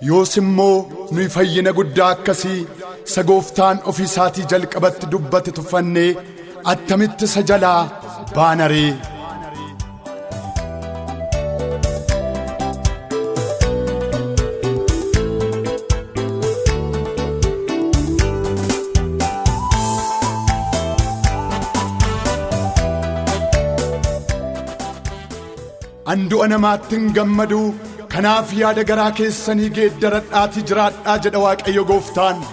yoos immoo nuyi fayyina guddaa akkasii isa gooftaan ofii isaatii jalqabatti dubbate tuffannee attamitti isa jalaa baanaree. Andu'a namaattin gammadu kanaaf yaada garaa keessanii geeddaradhaatii jiraadhaa jedha Waaqayyo Gooftaan.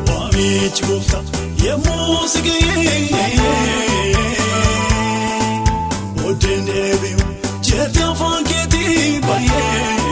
Waamichi Gooftaa yemmuu si ga'e booddeen deebi'u jettee afaan keetii baay'ee.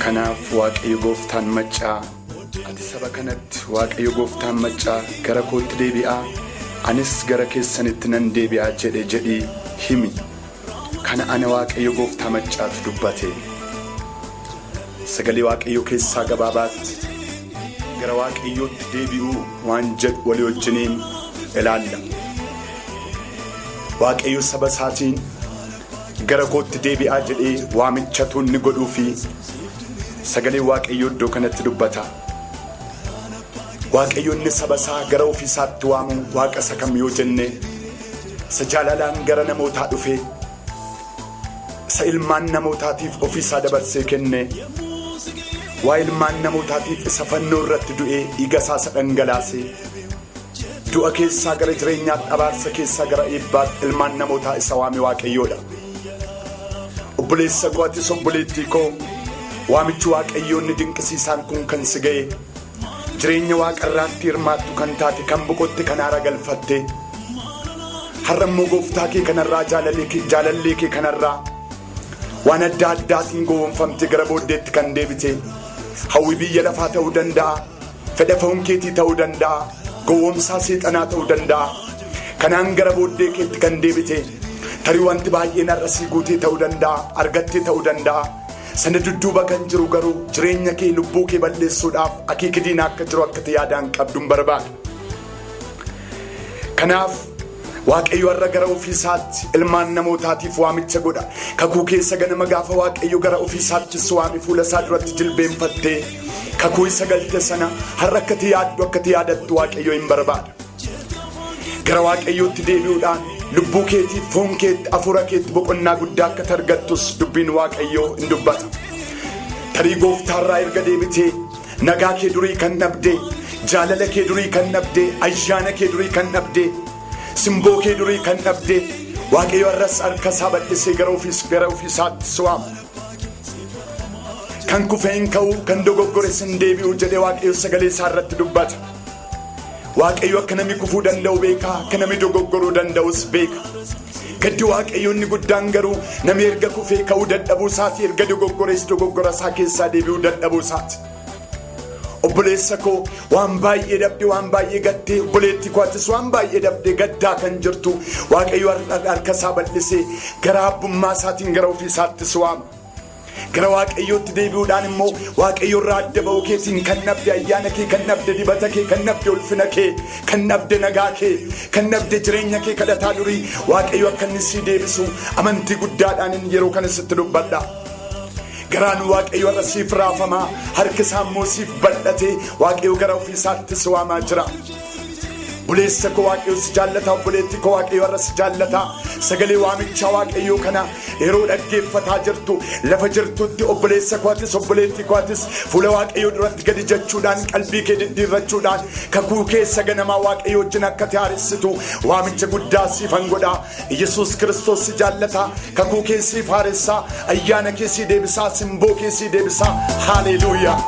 Kanaaf Waaqayyo Gooftaan maccaa ati saba kanatti Waaqayyo Gooftaan maccaa gara kootti deebi'aa anis gara keessanitti nan deebi'aa jedhii himi. Kana ana Waaqayyo Gooftaa maccaatu dubbate. Sagalee Waaqayyo keessaa gabaabaatti gara Waaqayyootti deebi'uu waan jedhu walii wajjiniin ilaalla. Waaqayyo saba isaatiin gara kootti deebi'aa jedhee waamichatu inni godhuu fi sagalee waaqayyoo iddoo kanatti dubbata. Waaqayyoonni saba isaa gara ofiisaatti waamu waaqa isa kam yoo jenne isa jaalalaan gara namootaa dhufe isa ilmaan namootaatiif ofiisaa dabarsee kenne waa ilmaan namootaatiif isa fannoo irratti du'ee dhiiga isaa isa dhangalaase du'a keessaa gara jireenyaatti abaarsa keessaa gara eebbaatti ilmaan namootaa isa waame waaqayyoodha. Obboleessa koo atis obboleettii koo waamichi waaqayyoonni dinqisiisaan kun kan si ga'e jireenya waaqarraatti hirmaattu kan taate kan boqotte kan aara galfatte har'a immoo gooftaa kee kanarraa jaalallee kee kanarraa waan adda addaatiin gowwoomfamte gara booddeetti kan deebite hawwi biyya lafaa ta'uu danda'a fedha foon keetii ta'uu danda'a gowwoomsaa seexanaa ta'uu danda'a kanaan gara booddee keetti kan deebite tarii wanti baay'een har'a sii guutee ta'uu danda'a argattee ta'uu danda'a sana dudduuba kan jiru garuu jireenya kee lubbuu kee balleessuudhaaf akeeka diinaa akka jiru akka yaadaan qabduun barbaada. Kanaaf waaqayyo har'a gara ofiisaatti ilmaan namootaatiif waamicha godha. Kakuu keessa ganama gaafa waaqayyo gara ofiisaatti si waame fuula isaa duratti jilbeenfattee kakuu isa galte sana har'a akka yaaddu akka yaadattu waaqayyo hin barbaada. Gara waaqayyootti deebi'uudhaan lubbuu keetiif foon keetti hafuura keetti boqonnaa guddaa akka argattus dubbiin waaqayyoo hin dubbata. Tarii gooftaarraa erga deebitee nagaa kee durii kan dhabde jaalala kee durii kan dhabde ayyaana kee durii kan dhabde simboo kee durii kan dhabde waaqayyo har'as harka isaa bal'isee gara ofiisaatti si waama. Kan kufeen ka'u kan dogoggores hin deebi'u jedhee waaqayyo sagalee isaa irratti dubbata. Waaqayyo akka namni kufuu danda'u beeka akka namni dogoggoruu danda'us beeka. Gaddi waaqayyoonni guddaan garuu namni erga kufee ka'uu dadhabuu isaati erga dogoggores dogoggora isaa keessaa deebi'uu dadhabuu isaati. Obboleessa koo waan baay'ee dhabde waan baay'ee gaddee obboleettii koo atis waan baay'ee dhabde gaddaa kan jirtu waaqayyo harka isaa bal'isee gara abbummaa isaatiin gara ofiisaatti si waama. Gara waaqayyootti deebi'uudhaan immoo waaqayyo irraa adda ba'uu keetiin kan dhabde ayyaana kee kan dhabde dibata kee kan dhabde ulfina kee kan dhabde nagaa kee kan dhabde jireenya kee kadhataa durii waaqayyo akka inni sii deebisu amantii guddaadhaan yeroo kana sitti dubbadha. Garaan waaqayyo har'a siif raafamaa harki isaa immoo siif bal'atee waaqayyo gara ofiisaatti si waamaa jira. Obboleessa koo waaqayyo si jaallata obboleettii koo waaqayyo har'a si jaallata sagalee waamichaa waaqayyo kana yeroo dhaggeeffataa jirtu lafa jirtutti obboleessa koo atis obboleettii koo atis fuula waaqayyo duratti gadi jechuudhaan qalbii kee diddiirrachuudhaan kakuu keessa ganamaa waaqayyo wajjin akka haaressitu waamicha guddaa siifan godha. Yesuus Kiristoos si jaallata kakuu kee siif haaressaa ayyaana kee sii deebisaa simboo kee sii deebisaa. Haleluuyaa.